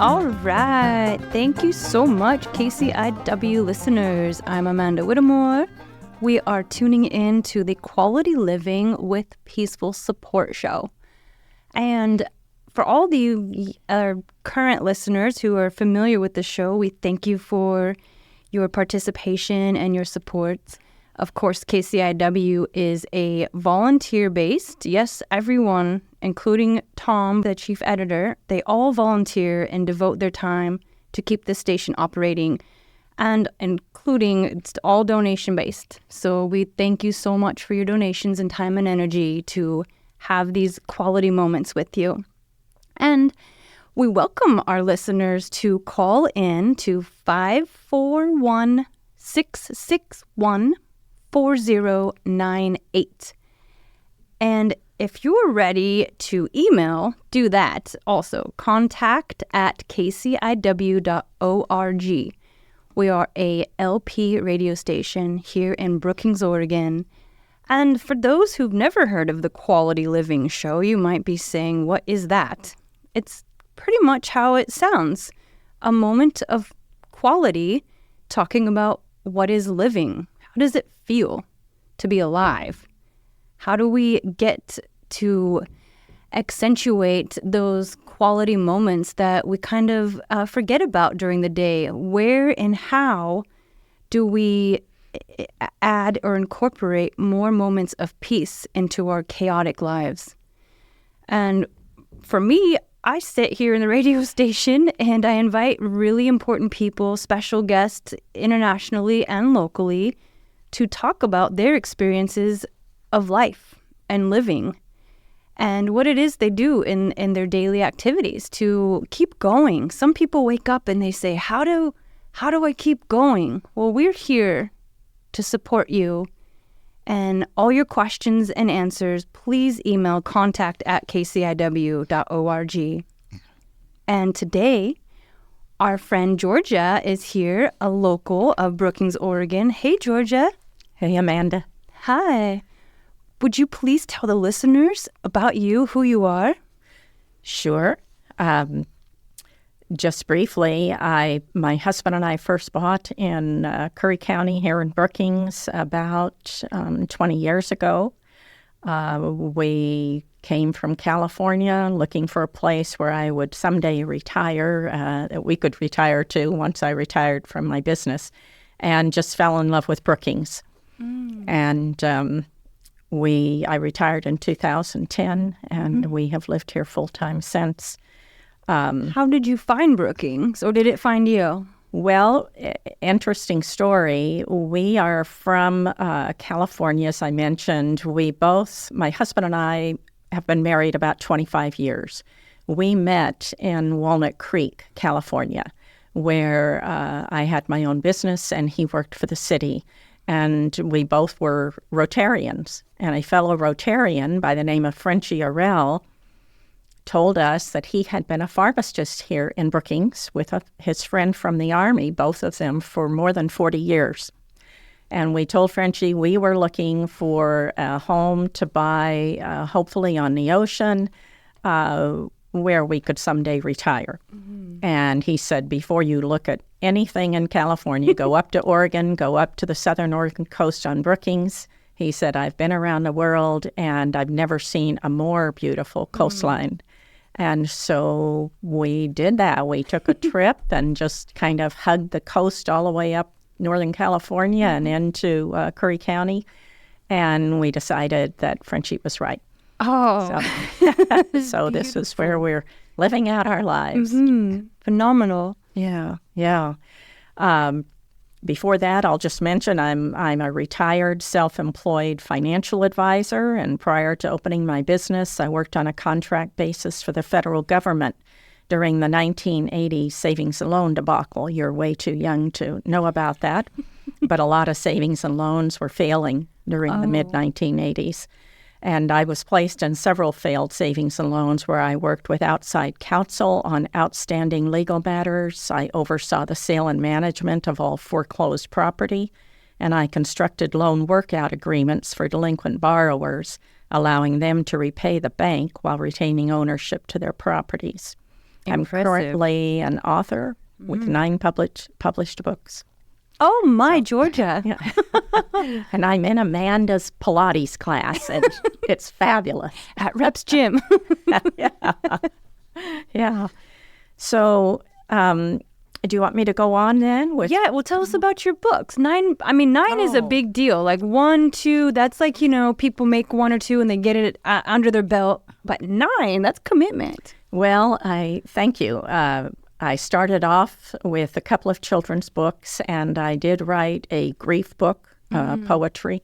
All right. Thank you so much, KCIW listeners. I'm Amanda Whitmore. We are tuning in to the Quality Living with Peaceful Support show. And for all the current listeners who are familiar with the show, we thank you for your participation and your support. Of course, KCIW is a volunteer-based, yes, everyone, including Tom, the chief editor, they all volunteer and devote their time to keep the station operating, and including it's all donation-based. So we thank you so much for your donations and time and energy to have these quality moments with you. And we welcome our listeners to call in to 541-661-4098. And if you're ready to email, do that also. contact@kciw.org. We are a LP radio station here in Brookings, Oregon. And for those who've never heard of the Quality Living show, you might be saying, what is that? It's pretty much how it sounds. A moment of quality talking about what is living. How does it feel to be alive? How do we get to accentuate those quality moments that we kind of forget about during the day? Where and how do we add or incorporate more moments of peace into our chaotic lives? And for me, I sit here in the radio station and I invite really important people, special guests internationally and locally, to talk about their experiences of life and living and what it is they do in their daily activities to keep going. Some people wake up and they say, how do I keep going? Well, we're here to support you. And all your questions and answers, please email contact@kciw.org. And today, our friend Georgia is here, a local of Brookings, Oregon. Hey, Georgia. Hey, Amanda. Hi. Would you please tell the listeners about you, who you are? Sure. Just briefly, my husband and I first bought in Curry County here in Brookings about 20 years ago. We came from California looking for a place where I would someday retire, that we could retire to once I retired from my business, and just fell in love with Brookings. And I retired in 2010, and we have lived here full-time since. How did you find Brookings, or did it find you? Well, interesting story. We are from California, as I mentioned. My husband and I have been married about 25 years. We met in Walnut Creek, California, where I had my own business and he worked for the city. And we both were Rotarians. And a fellow Rotarian by the name of Frenchie Arell told us that he had been a pharmacist here in Brookings with his friend from the Army, both of them, for more than 40 years. And we told Frenchie we were looking for a home to buy, hopefully on the ocean, where we could someday retire. And he said, before you look at anything in California, go up to Oregon, go up to the southern Oregon coast on Brookings. He said, I've been around the world and I've never seen a more beautiful coastline. And so we did that. We took a trip and just kind of hugged the coast all the way up Northern California and into Curry County. And we decided that Frenchie was right. Oh, so this is where we're living out our lives. Phenomenal. Yeah. Before that, I'll just mention I'm a retired self-employed financial advisor, and prior to opening my business, I worked on a contract basis for the federal government during the 1980 savings and loan debacle. You're way too young to know about that, but a lot of savings and loans were failing during the mid-1980s. And I was placed in several failed savings and loans where I worked with outside counsel on outstanding legal matters. I oversaw the sale and management of all foreclosed property, and I constructed loan workout agreements for delinquent borrowers, allowing them to repay the bank while retaining ownership to their properties. I'm Impressive. currently an author with 9 published books. Oh, my, Georgia. Yeah. And I'm in Amanda's Pilates class, and it's fabulous. At Reps Gym. Yeah. So, do you want me to go on then? Yeah, well, tell us about your books. 9 is a big deal. Like 1, 2, that's like, people make 1 or 2 and they get it under their belt. But 9, that's commitment. Well, I thank you. I started off with a couple of children's books, and I did write a grief book, poetry.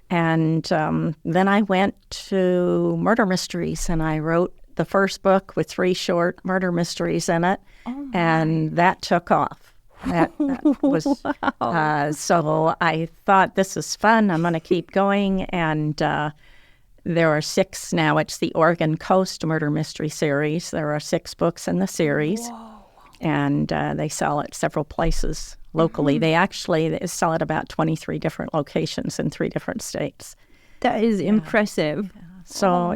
And then I went to murder mysteries, and I wrote the first book with 3 short murder mysteries in it, and that took off. That was so I thought, this is fun. I'm going to keep going, and there are 6 now. It's the Oregon Coast Murder Mystery Series. There are 6 books in the series. Whoa. And they sell at several places locally. They sell at about 23 different locations in 3 different states. That is impressive. Yeah. So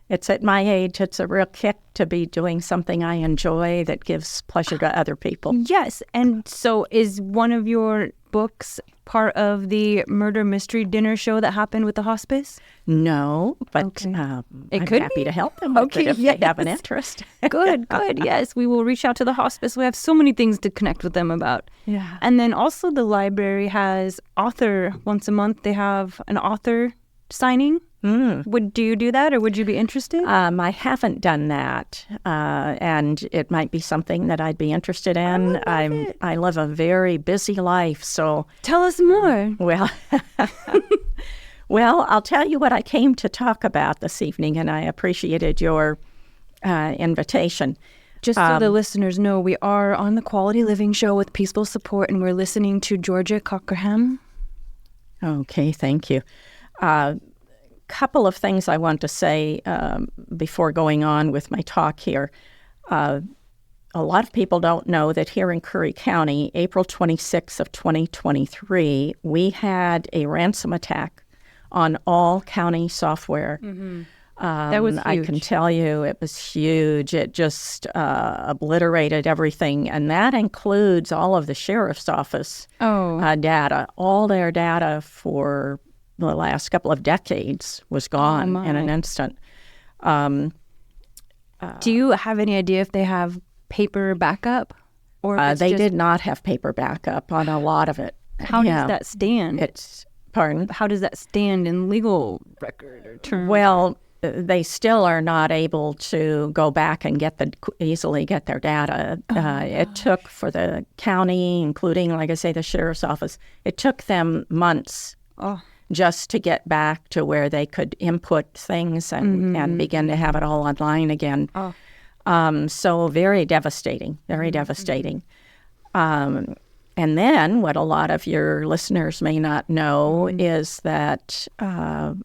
it's at my age, it's a real kick to be doing something I enjoy that gives pleasure to other people. Yes. And so is one of your books part of the murder mystery dinner show that happened with the hospice? No, but Okay. I'm could happy be. to help them with it if they have an Yes. interest. Good. Yes, we will reach out to the hospice. We have so many things to connect with them about. Yeah. And then also the library has author once a month. They have an author signing. Do you do that, or would you be interested? I haven't done that, and it might be something that I'd be interested in. I live a very busy life, so Tell us more. Well, I'll tell you what I came to talk about this evening, and I appreciated your invitation. Just so the listeners know, we are on the Quality Living Show with Peaceful Support, and we're listening to Georgia Cockerham. Okay, thank you. Couple of things I want to say before going on with my talk here. A lot of people don't know that here in Curry County, April 26th of 2023, we had a ransom attack on all county software. That was huge. I can tell you it was huge. It just obliterated everything, and that includes all of the sheriff's office data. All their data for the last couple of decades was gone in an instant. Do you have any idea if they have paper backup? Or they did not have paper backup on a lot of it. How does that stand? Pardon? How does that stand in legal record or terms? Well, they still are not able to go back and easily get their data. It took for the county, including, like I say, the sheriff's office, it took them months just to get back to where they could input things and begin to have it all online again. So very devastating, very devastating. And then what a lot of your listeners may not know is that our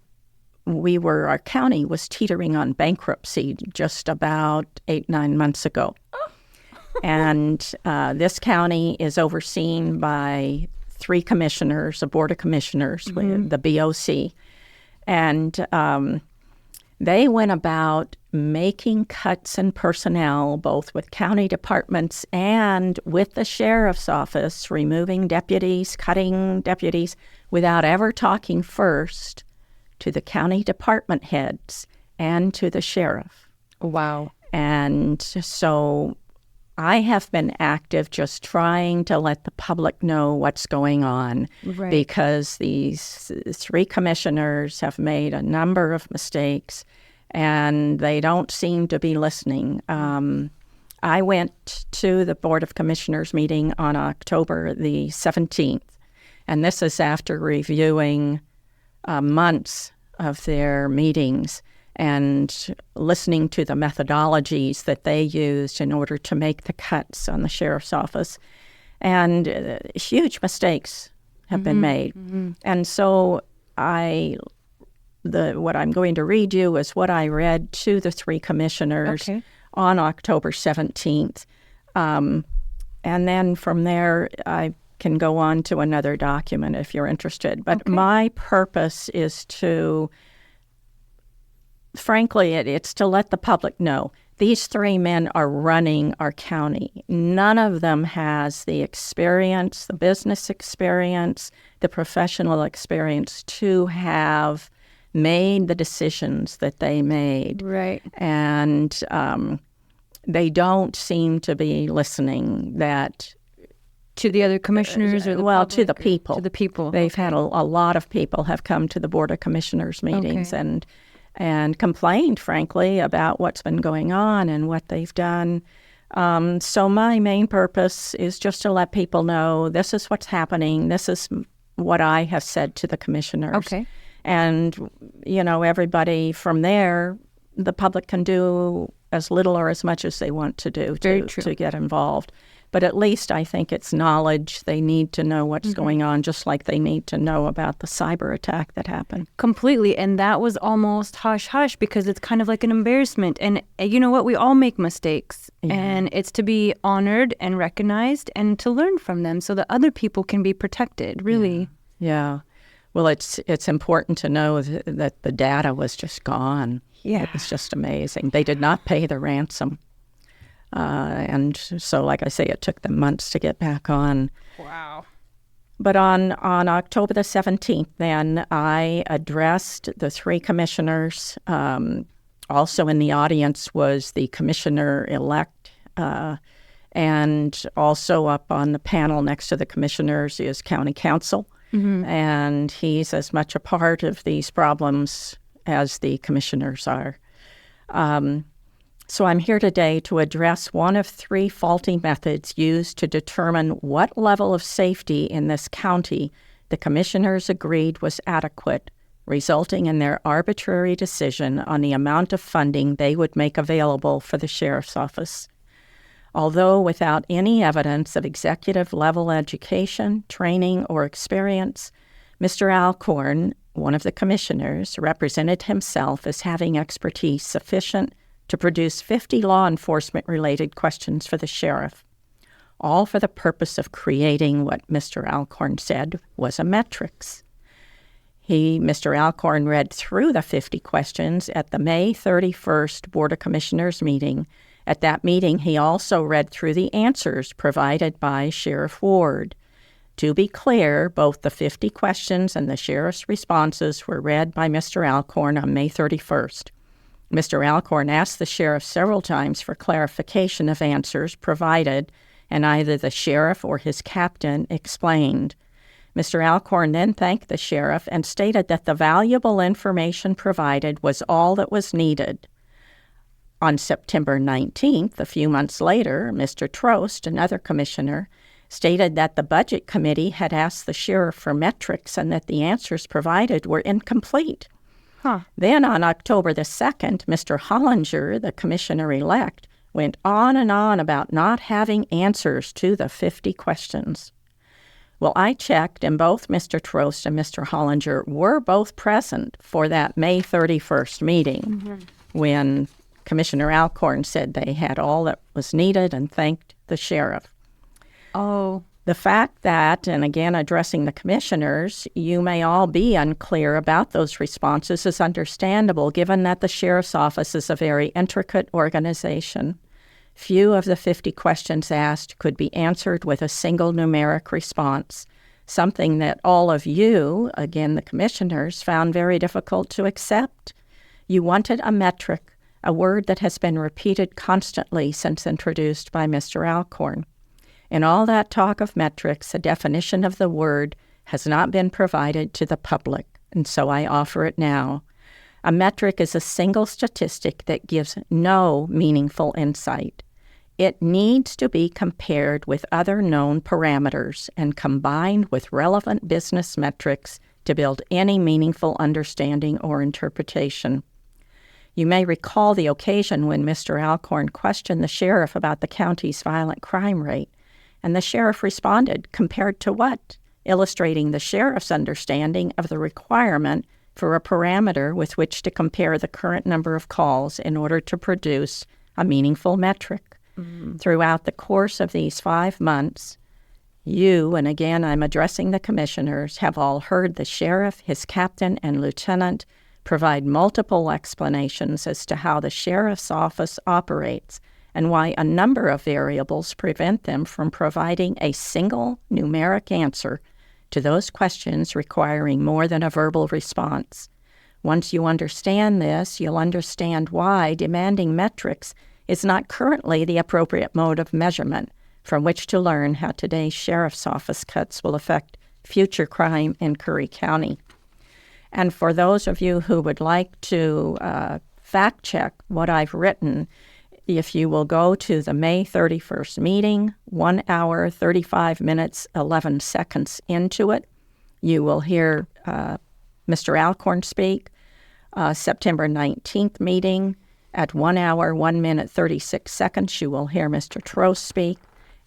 county was teetering on bankruptcy just about 8-9 months ago. And this county is overseen by 3 commissioners, a board of commissioners, with the BOC. And they went about making cuts in personnel, both with county departments and with the sheriff's office, removing deputies, cutting deputies, without ever talking first to the county department heads and to the sheriff. Wow. And so I have been active just trying to let the public know what's going on, because these 3 commissioners have made a number of mistakes and they don't seem to be listening. I went to the Board of Commissioners meeting on October the 17th, and this is after reviewing months of their meetings and listening to the methodologies that they used in order to make the cuts on the sheriff's office. And huge mistakes have been made. And so what I'm going to read you is what I read to the 3 commissioners on October 17th. And then from there, I can go on to another document if you're interested. But my purpose is to, frankly, it's to let the public know These three men are running our county. None of them has the experience, the business experience, the professional experience to have made the decisions that they made. Right. And they don't seem to be listening to the other commissioners or the to the people. To the people. They've had a lot of people have come to the Board of Commissioners meetings and complained, frankly, about what's been going on and what they've done. So my main purpose is just to let people know this is what's happening. This is what I have said to the commissioners. Okay. And, everybody from there, the public can do as little or as much as they want to do to get involved. But at least I think it's knowledge. They need to know what's going on, just like they need to know about the cyber attack that happened. Completely. And that was almost hush-hush because it's kind of like an embarrassment. And you know what? We all make mistakes. Yeah. And it's to be honored and recognized and to learn from them so that other people can be protected, really. Yeah. Well, it's important to know that the data was just gone. Yeah. It was just amazing. They did not pay the ransom. And so, like I say, it took them months to get back on. Wow. But on October the 17th, then, I addressed the three commissioners. Also in the audience was the commissioner-elect. And also up on the panel next to the commissioners is county counsel. Mm-hmm. And he's as much a part of these problems as the commissioners are. So I'm here today to address one of three faulty methods used to determine what level of safety in this county the commissioners agreed was adequate, resulting in their arbitrary decision on the amount of funding they would make available for the sheriff's office. Although without any evidence of executive-level education, training, or experience, Mr. Alcorn, one of the commissioners, represented himself as having expertise sufficient to produce 50 law enforcement-related questions for the sheriff, all for the purpose of creating what Mr. Alcorn said was a metrics. Mr. Alcorn, read through the 50 questions at the May 31st Board of Commissioners meeting. At that meeting, he also read through the answers provided by Sheriff Ward. To be clear, both the 50 questions and the sheriff's responses were read by Mr. Alcorn on May 31st. Mr. Alcorn asked the sheriff several times for clarification of answers provided, and either the sheriff or his captain explained. Mr. Alcorn then thanked the sheriff and stated that the valuable information provided was all that was needed. On September 19th, a few months later, Mr. Trost, another commissioner, stated that the Budget Committee had asked the sheriff for metrics and that the answers provided were incomplete. Then on October the 2nd, Mr. Hollinger, the commissioner-elect, went on and on about not having answers to the 50 questions. Well, I checked, and both Mr. Trost and Mr. Hollinger were both present for that May 31st meeting when Commissioner Alcorn said they had all that was needed and thanked the sheriff. Oh. The fact that, and again addressing the commissioners, you may all be unclear about those responses is understandable given that the sheriff's office is a very intricate organization. Few of the 50 questions asked could be answered with a single numeric response, something that all of you, again the commissioners, found very difficult to accept. You wanted a metric, a word that has been repeated constantly since introduced by Mr. Alcorn. In all that talk of metrics, a definition of the word has not been provided to the public, and so I offer it now. A metric is a single statistic that gives no meaningful insight. It needs to be compared with other known parameters and combined with relevant business metrics to build any meaningful understanding or interpretation. You may recall the occasion when Mr. Alcorn questioned the sheriff about the county's violent crime rate, and the sheriff responded, compared to what? Illustrating the sheriff's understanding of the requirement for a parameter with which to compare the current number of calls in order to produce a meaningful metric. Mm-hmm. Throughout the course of these 5 months, you, and again I'm addressing the commissioners, have all heard the sheriff, his captain, and lieutenant provide multiple explanations as to how the sheriff's office operates and why a number of variables prevent them from providing a single numeric answer to those questions requiring more than a verbal response. Once you understand this, you'll understand why demanding metrics is not currently the appropriate mode of measurement from which to learn how today's sheriff's office cuts will affect future crime in Curry County. And for those of you who would like to fact check what I've written, if you will go to the May 31st meeting, 1 hour, 35 minutes, 11 seconds into it, you will hear Mr. Alcorn speak. September 19th meeting, at 1 hour, 1 minute, 36 seconds, you will hear Mr. Trost speak.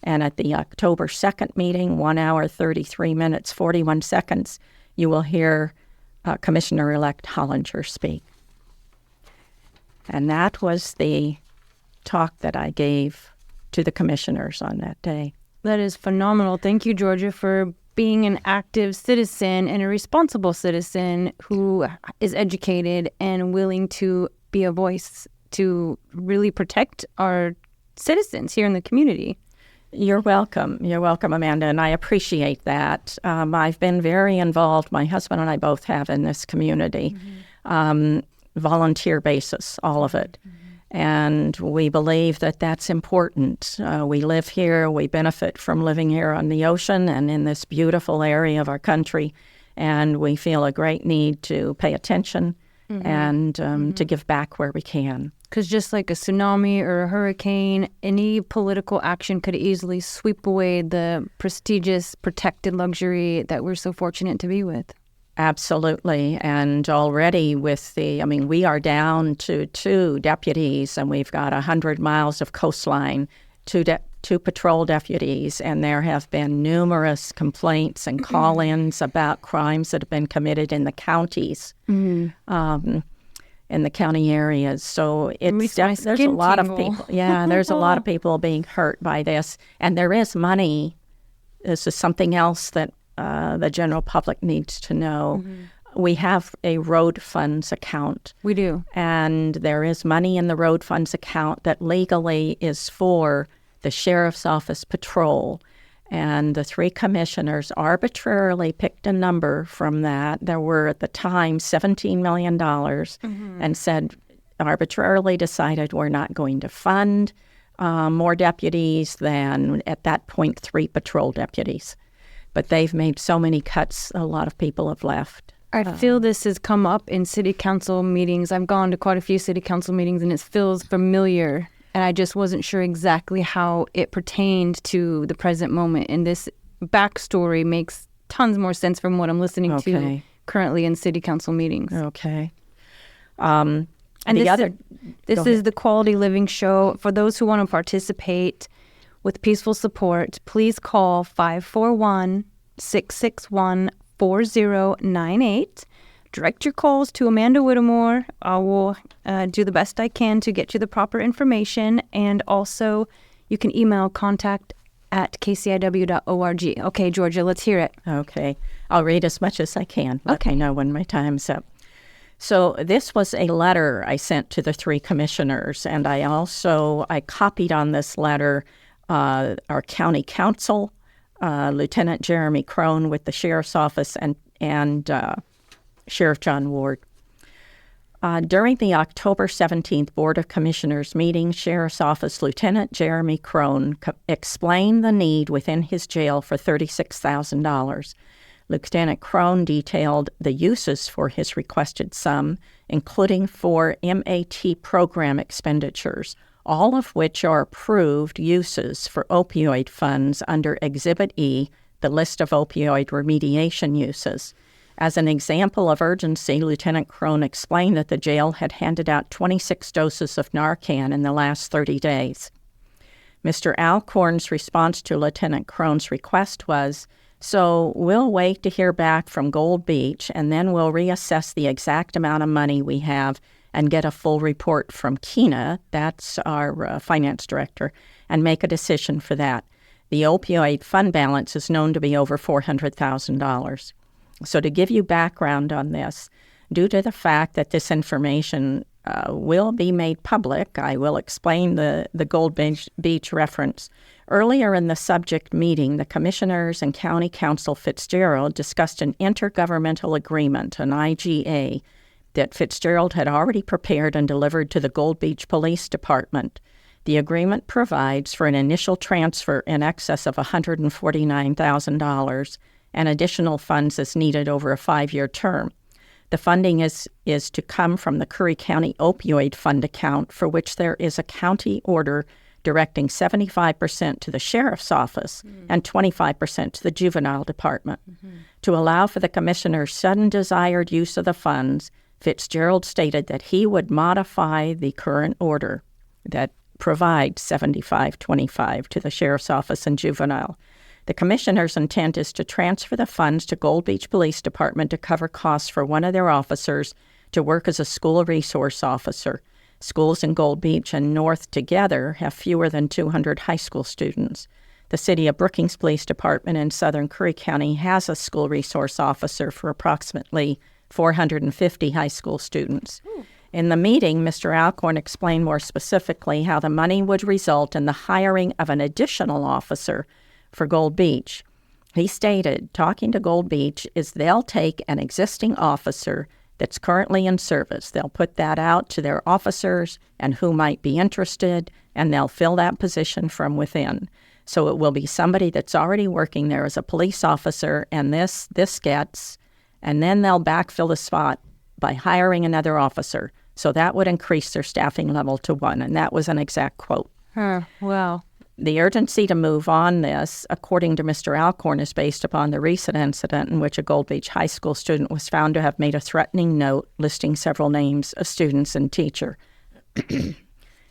And at the October 2nd meeting, 1 hour, 33 minutes, 41 seconds, you will hear Commissioner-elect Hollinger speak. And that was the talk that I gave to the commissioners on that day. That is phenomenal. Thank you, Georgia, for being an active citizen and a responsible citizen who is educated and willing to be a voice to really protect our citizens here in the community. You're welcome. You're welcome, Amanda, and I appreciate that. I've been very involved, my husband and I both have, in this community, volunteer basis, all of it. And we believe that that's important. We live here. We benefit from living here on the ocean and in this beautiful area of our country. And we feel a great need to pay attention and to give back where we can. Because just like a tsunami or a hurricane, any political action could easily sweep away the prestigious, protected luxury that we're so fortunate to be with. Absolutely. And already we are down to 2 deputies, and we've got 100 miles of coastline, 2 patrol deputies, and there have been numerous complaints and call-ins about crimes that have been committed in the counties, in the county areas. So there's a lot of people. Yeah, there's a lot of people being hurt by this, and there is money. This is something else that the general public needs to know. We have a road funds account. We do. And there is money in the road funds account that legally is for the sheriff's office patrol. And the 3 commissioners arbitrarily picked a number from that. There were at the time $17 million and said, arbitrarily decided we're not going to fund more deputies than, at that point, 3 patrol deputies. But they've made so many cuts, a lot of people have left. I feel this has come up in city council meetings. I've gone to quite a few city council meetings, and it feels familiar. And I just wasn't sure exactly how it pertained to the present moment. And this backstory makes tons more sense from what I'm listening to currently in city council meetings. Okay. And this is the Quality Living Show. For those who want to participate with peaceful support, please call 541-661-4098. Direct your calls to Amanda Whitmore. I will do the best I can to get you the proper information. And also, you can email contact@kciw.org. Okay, Georgia, let's hear it. Okay. I'll read as much as I can. Let me know when my time's up. So this was a letter I sent to the 3 commissioners, and I copied on this letter our county counsel, Lieutenant Jeremy Crone with the Sheriff's Office, and Sheriff John Ward. During the October 17th Board of Commissioners meeting, Sheriff's Office Lieutenant Jeremy Crone explained the need within his jail for $36,000. Lieutenant Crone detailed the uses for his requested sum, including 4 MAT program expenditures, all of which are approved uses for opioid funds under Exhibit E, the list of opioid remediation uses. As an example of urgency, Lieutenant Crone explained that the jail had handed out 26 doses of Narcan in the last 30 days. Mr. Alcorn's response to Lieutenant Crone's request was, "So we'll wait to hear back from Gold Beach, and then we'll reassess the exact amount of money we have and get a full report from Keena," that's our finance director, "and make a decision for that. The opioid fund balance is known to be over $400,000. So to give you background on this, Due to the fact that this information will be made public, I will explain the Gold Beach reference. Earlier in the subject meeting, the commissioners and County Counsel Fitzgerald discussed an intergovernmental agreement, an IGA, that Fitzgerald had already prepared and delivered to the Gold Beach Police Department. The agreement provides for an initial transfer in excess of $149,000 and additional funds as needed over a 5-year term. The funding is to come from the Curry County Opioid Fund account, for which there is a county order directing 75% to the sheriff's office and 25% to the juvenile department. To allow for the commissioner's sudden desired use of the funds, Fitzgerald stated that he would modify the current order that provides 75-25 to the sheriff's office and juvenile. The commissioner's intent is to transfer the funds to Gold Beach Police Department to cover costs for one of their officers to work as a school resource officer. Schools in Gold Beach and North together have fewer than 200 high school students. The City of Brookings Police Department in Southern Curry County has a school resource officer for approximately 450 high school students. In the meeting, Mr. Alcorn explained more specifically how the money would result in the hiring of an additional officer for Gold Beach. He stated, talking to Gold Beach, is they'll take an existing officer that's currently in service. They'll put that out to their officers and who might be interested, and they'll fill that position from within. So it will be somebody that's already working there as a police officer, and this gets, and then they'll backfill the spot by hiring another officer. So that would increase their staffing level to 1, and that was an exact quote. Wow. The urgency to move on this, according to Mr. Alcorn, is based upon the recent incident in which a Gold Beach high school student was found to have made a threatening note listing several names of students and teacher.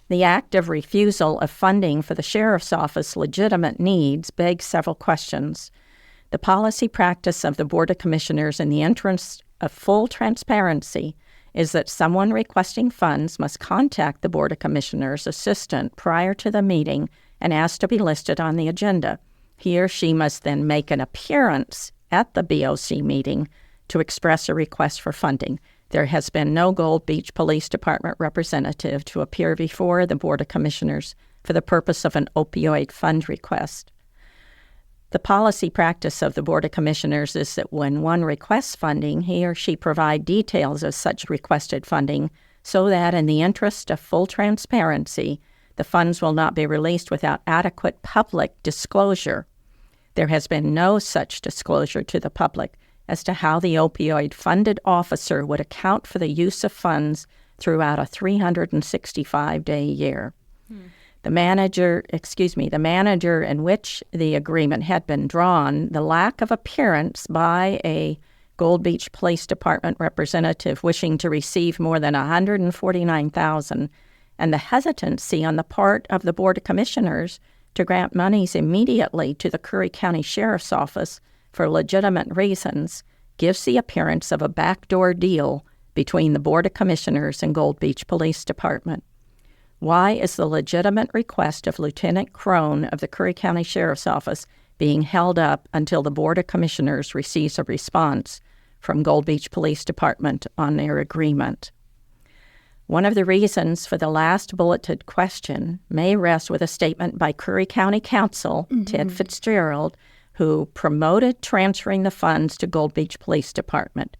The act of refusal of funding for the sheriff's office legitimate needs begs several questions. The policy practice of the Board of Commissioners in the interest of full transparency is that someone requesting funds must contact the Board of Commissioners assistant prior to the meeting and ask to be listed on the agenda. He or she must then make an appearance at the BOC meeting to express a request for funding. There has been no Gold Beach Police Department representative to appear before the Board of Commissioners for the purpose of an opioid fund request. The policy practice of the Board of Commissioners is that when one requests funding, he or she provide details of such requested funding so that in the interest of full transparency, the funds will not be released without adequate public disclosure. There has been no such disclosure to the public as to how the opioid-funded officer would account for the use of funds throughout a 365-day year. The manager in which the agreement had been drawn, the lack of appearance by a Gold Beach Police Department representative wishing to receive more than $149,000, and the hesitancy on the part of the Board of Commissioners to grant monies immediately to the Curry County Sheriff's Office for legitimate reasons gives the appearance of a backdoor deal between the Board of Commissioners and Gold Beach Police Department. Why is the legitimate request of Lieutenant Crone of the Curry County Sheriff's Office being held up until the Board of Commissioners receives a response from Gold Beach Police Department on their agreement? One of the reasons for the last bulleted question may rest with a statement by Curry County Counsel, Ted Fitzgerald, who promoted transferring the funds to Gold Beach Police Department.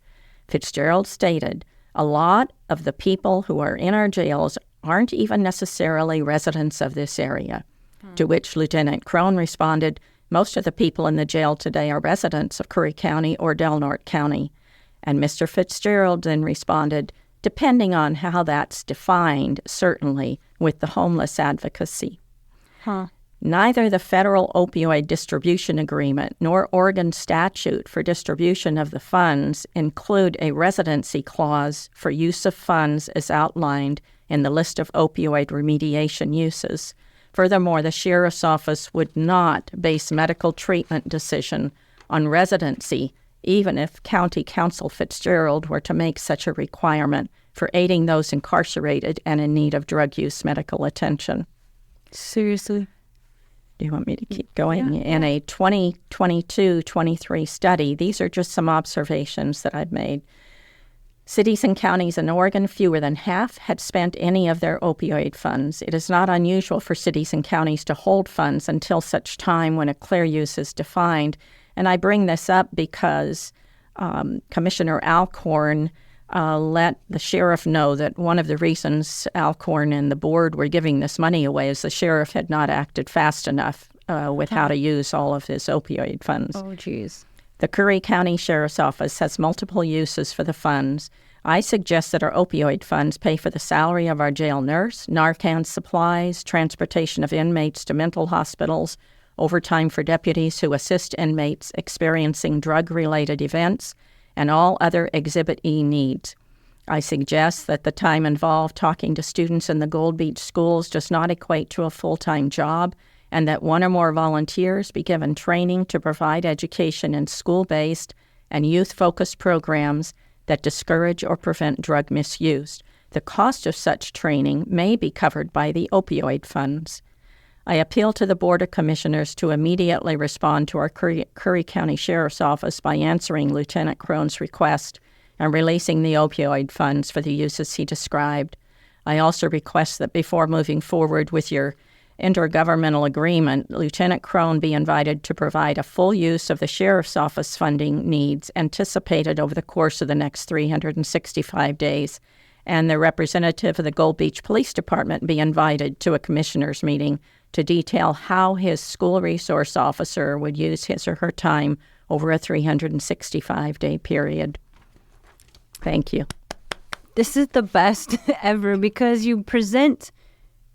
Fitzgerald stated, "A lot of the people who are in our jails aren't even necessarily residents of this area." To which Lieutenant Crone responded, "Most of the people in the jail today are residents of Curry County or Del Norte County." And Mr. Fitzgerald then responded, "Depending on how that's defined, certainly, with the homeless advocacy." Neither the federal opioid distribution agreement nor Oregon statute for distribution of the funds include a residency clause for use of funds as outlined in the list of opioid remediation uses. Furthermore, the Sheriff's Office would not base medical treatment decision on residency, even if County Counsel Fitzgerald were to make such a requirement for aiding those incarcerated and in need of drug use medical attention. Seriously? Do you want me to keep going? In a 2022-23 study, these are just some observations that I've made. Cities and counties in Oregon, fewer than half, had spent any of their opioid funds. It is not unusual for cities and counties to hold funds until such time when a clear use is defined. And I bring this up because Commissioner Alcorn let the sheriff know that one of the reasons Alcorn and the board were giving this money away is the sheriff had not acted fast enough with how to use all of his opioid funds. Oh, geez. The Curry County Sheriff's Office has multiple uses for the funds. I suggest that our opioid funds pay for the salary of our jail nurse, Narcan supplies, transportation of inmates to mental hospitals, overtime for deputies who assist inmates experiencing drug-related events, and all other Exhibit E needs. I suggest that the time involved talking to students in the Gold Beach schools does not equate to a full-time job, and that one or more volunteers be given training to provide education in school-based and youth-focused programs that discourage or prevent drug misuse. The cost of such training may be covered by the opioid funds. I appeal to the Board of Commissioners to immediately respond to our Curry County Sheriff's Office by answering Lieutenant Crone's request and releasing the opioid funds for the uses he described. I also request that before moving forward with your intergovernmental agreement, Lieutenant Crone be invited to provide a full use of the Sheriff's Office funding needs anticipated over the course of the next 365 days, and the representative of the Gold Beach Police Department be invited to a commissioners' meeting to detail how his school resource officer would use his or her time over a 365-day period. Thank you. This is the best ever because you present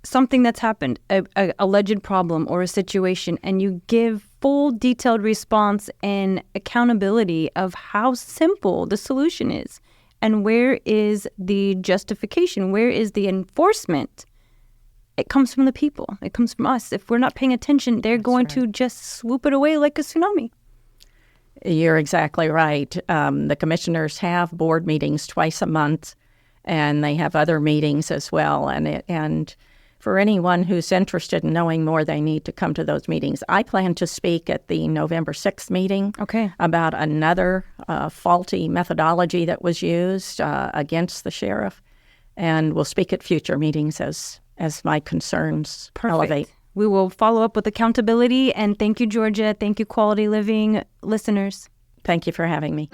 something that's happened, a alleged problem or a situation, and you give full detailed response and accountability of how simple the solution is and where is the justification, where is the enforcement. It comes from the people. It comes from us. If we're not paying attention, they're going to just swoop it away like a tsunami. You're exactly right. The commissioners have board meetings twice a month, and they have other meetings as well. And for anyone who's interested in knowing more, they need to come to those meetings. I plan to speak at the November 6th meeting about another faulty methodology that was used against the sheriff, and we'll speak at future meetings as my concerns elevate. We will follow up with accountability, and thank you, Georgia. Thank you, Quality Living listeners. Thank you for having me.